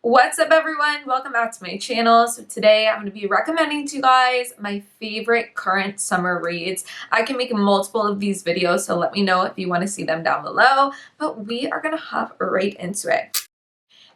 What's up everyone? Welcome back to my channel. So today I'm going to be recommending to you guys my favorite current summer reads. I can make multiple of these videos, so let me know if you want to see them down below, but we are going to hop right into it.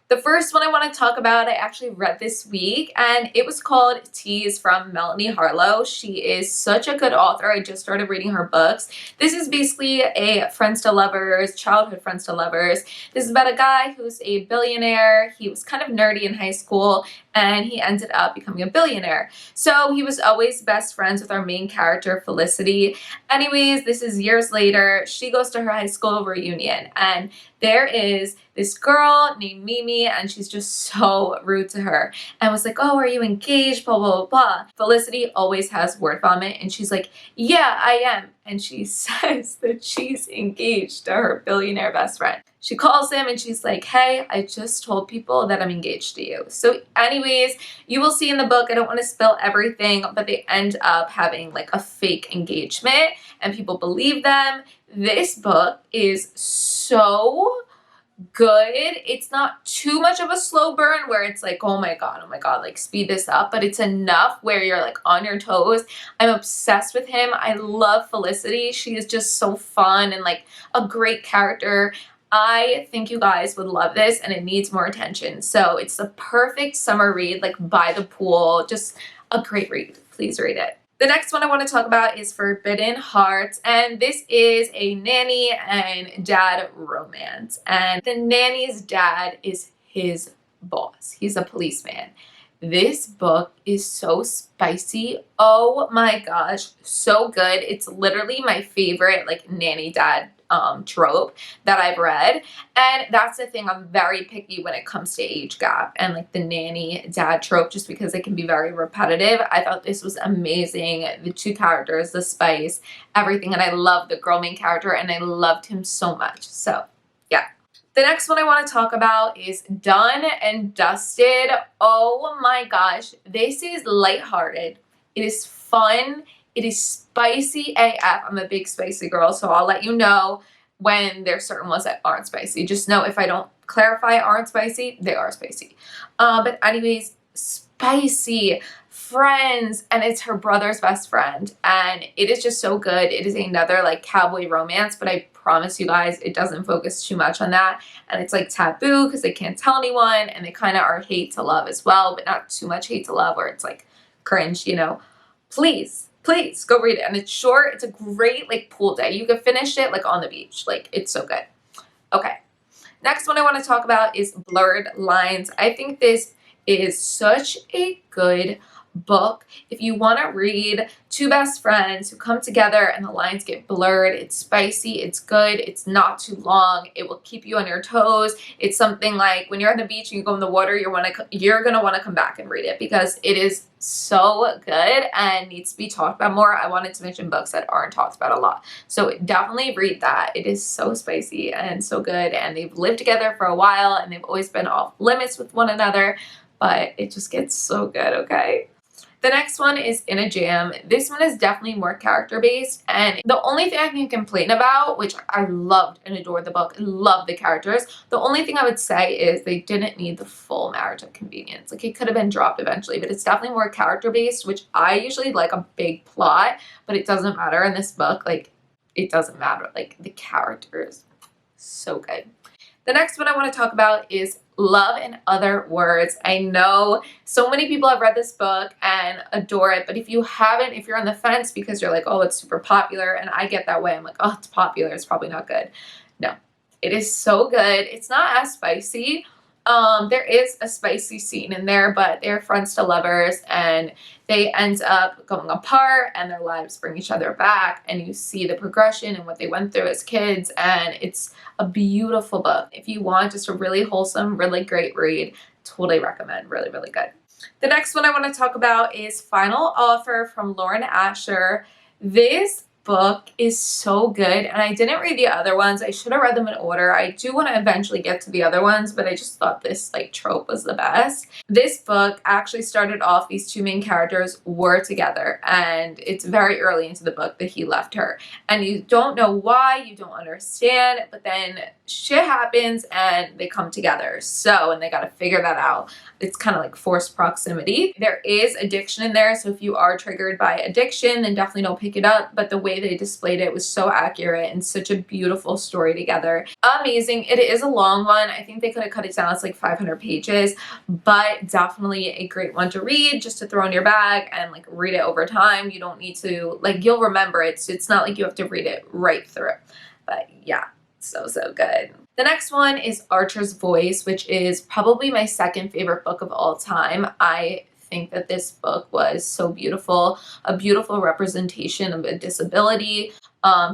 The first one I want to talk about, I actually read this week, and it was called Tease from Melanie Harlow. She is such a good author. I just started reading her books. This is basically a friends to lovers, childhood friends to lovers. This is about a guy who's a billionaire. He was kind of nerdy in high school, and he ended up becoming a billionaire. So he was always best friends with our main character, Felicity. Anyways, this is years later. She goes to her high school reunion, and there is this girl named Mimi, and she's just so rude to her and was like, oh, are you engaged, blah, blah, blah, blah. Felicity always has word vomit, and she's like, yeah, I am. And she says that she's engaged to her billionaire best friend. She calls him and she's like, hey, I just told people that I'm engaged to you. So anyways, you will see in the book, I don't want to spill everything, but they end up having like a fake engagement and people believe them. This book is so good. It's not too much of a slow burn where it's like, oh my god, like speed this up, but it's enough where you're like on your toes. I'm obsessed with him. I love Felicity. She is just so fun and like a great character. I think you guys would love this, and it needs more attention. So it's the perfect summer read, like by the pool. Just a great read. Please read it. The next one I want to talk about is Forbidden Hearts, and this is a nanny and dad romance. And the nanny's dad is his boss. He's a policeman. This book is so spicy. Oh my gosh, so good. It's literally my favorite like nanny dad trope that I've read. And that's the thing, I'm very picky when it comes to age gap and like the nanny dad trope, just because it can be very repetitive. I thought this was amazing. The two characters, the spice, everything. And I love the girl main character, and I loved him so much. So yeah. The next one I want to talk about is Done and Dusted. Oh my gosh, this is lighthearted. It is fun. It is spicy AF. I'm a big spicy girl, so I'll let you know when there's certain ones that aren't spicy. Just know if I don't clarify aren't spicy, they are spicy. But anyways, spicy friends, and it's her brother's best friend, and it is just so good. It is another like cowboy romance, but I promise you guys it doesn't focus too much on that, and it's like taboo because they can't tell anyone, and they kind of are hate to love as well, but not too much hate to love where it's like cringe, you know. Please go read it. And it's short. It's a great like pool day. You could finish it like on the beach. Like, it's so good. Okay. Next one I want to talk about is Blurred Lines. I think this is such a good book. If you want to read two best friends who come together and the lines get blurred, it's spicy, it's good, it's not too long, it will keep you on your toes. It's something like when you're on the beach and you go in the water, you're gonna want to come back and read it because it is so good and needs to be talked about more. I wanted to mention books that aren't talked about a lot, so definitely read that. It is so spicy and so good, and they've lived together for a while and they've always been off limits with one another, but it just gets so good. Okay. The next one is In a Jam. This one is definitely more character-based, and the only thing I can complain about, which I loved and adored the book, loved the characters, the only thing I would say is they didn't need the full Marriage of Convenience. Like, it could have been dropped eventually, but it's definitely more character-based, which I usually like a big plot, but it doesn't matter in this book. Like, it doesn't matter. Like, the characters, so good. The next one I want to talk about is Love in Other Words. I know so many people have read this book and adore it, but if you haven't, if you're on the fence because you're like, oh, it's super popular, and I get that way, I'm like, oh, it's popular, it's probably not good. No, it is so good. It's not as spicy. There is a spicy scene in there, but they're friends to lovers, and they end up going apart, and their lives bring each other back, and you see the progression and what they went through as kids, and it's a beautiful book. If you want just a really wholesome, really great read, totally recommend. Really, really good. The next one I want to talk about is Final Offer from Lauren Asher. This book is so good, and I didn't read the other ones. I should have read them in order. I do want to eventually get to the other ones, but I just thought this like trope was the best. This book actually started off, these two main characters were together, and it's very early into the book that he left her, and you don't know why, you don't understand, but then shit happens and they come together. So, and they got to figure that out. It's kind of like forced proximity. There is addiction in there, so if you are triggered by addiction, then definitely don't pick it up, but the way they displayed it was so accurate and such a beautiful story together. Amazing. It is a long one. I think they could have cut it down. It's like 500 pages, but definitely a great one to read, just to throw in your bag and like read it over time. You don't need to, like, you'll remember it, so it's not like you have to read it right through. But yeah, so good. The next one is Archer's Voice, which is probably my second favorite book of all time. I think that this book was so beautiful, a beautiful representation of a disability.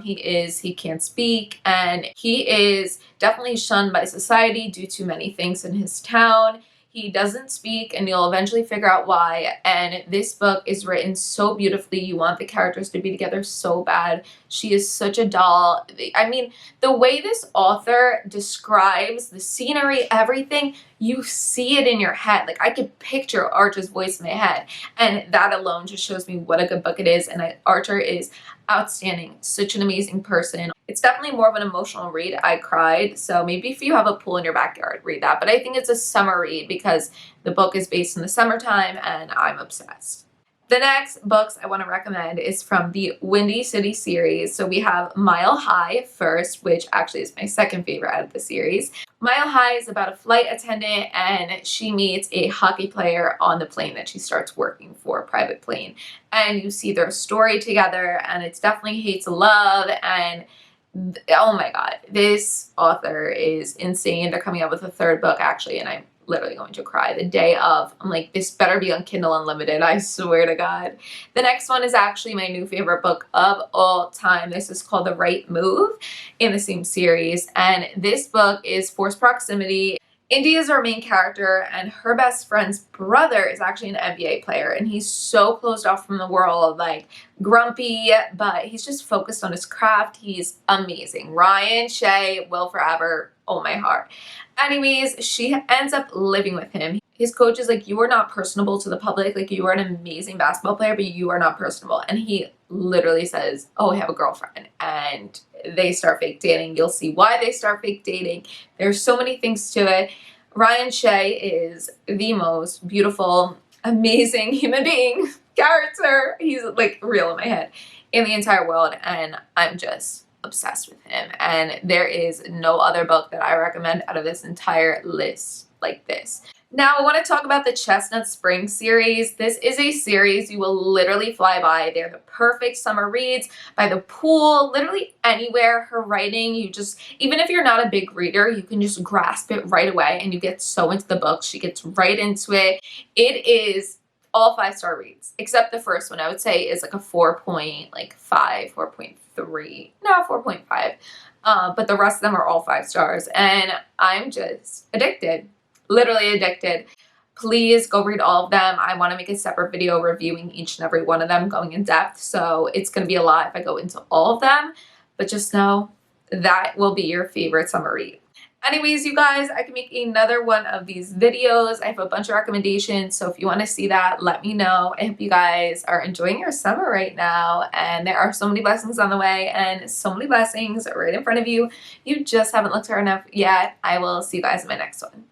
He can't speak, and he is definitely shunned by society due to many things in his town. He doesn't speak, and you'll eventually figure out why. And this book is written so beautifully. You want the characters to be together so bad. She is such a doll. I mean, the way this author describes the scenery, everything, you see it in your head. Like, I could picture Archer's voice in my head, and that alone just shows me what a good book it is. And Archer is outstanding, such an amazing person. It's definitely more of an emotional read. I cried, so maybe if you have a pool in your backyard, read that. But I think it's a summer read because the book is based in the summertime, and I'm obsessed. The next books I want to recommend is from the Windy City series. So we have Mile High first, which actually is my second favorite out of the series. Mile High is about a flight attendant, and she meets a hockey player on the plane that she starts working for, a private plane. And you see their story together, and it's definitely hate to love, and oh my god, this author is insane. They're coming out with a third book actually, and I'm literally going to cry the day of. I'm like, this better be on Kindle Unlimited, I swear to God. The next one is actually my new favorite book of all time. This is called The Right Move in the same series, and this book is forced proximity. Indy is our main character, and her best friend's brother is actually an NBA player, and he's so closed off from the world, like grumpy, but he's just focused on his craft. He's amazing. Ryan Shea will forever, oh my heart. Anyways, she ends up living with him. His coach is like, you are not personable to the public. Like, you are an amazing basketball player, but you are not personable. And he literally says, oh, I have a girlfriend. And they start fake dating. You'll see why they start fake dating. There's so many things to it. Ryan Shea is the most beautiful, amazing human being character. He's like real in my head in the entire world. And I'm just obsessed with him. And there is no other book that I recommend out of this entire list like this. Now I want to talk about the Chestnut Spring series. This is a series you will literally fly by. They're the perfect summer reads by the pool, literally anywhere. Her writing, you just, even if you're not a big reader, you can just grasp it right away and you get so into the book. She gets right into it. It is all 5-star reads, except the first one I would say is like a 4.5, 4.3, no, 4.5. But the rest of them are all 5 stars, and I'm just addicted. Literally addicted. Please go read all of them. I want to make a separate video reviewing each and every one of them, going in depth, so it's going to be a lot if I go into all of them, but just know that will be your favorite summer read. Anyways, you guys, I can make another one of these videos. I have a bunch of recommendations, so if you want to see that, let me know. I hope you guys are enjoying your summer right now, and there are so many blessings on the way and so many blessings right in front of you. You just haven't looked hard enough yet. I will see you guys in my next one.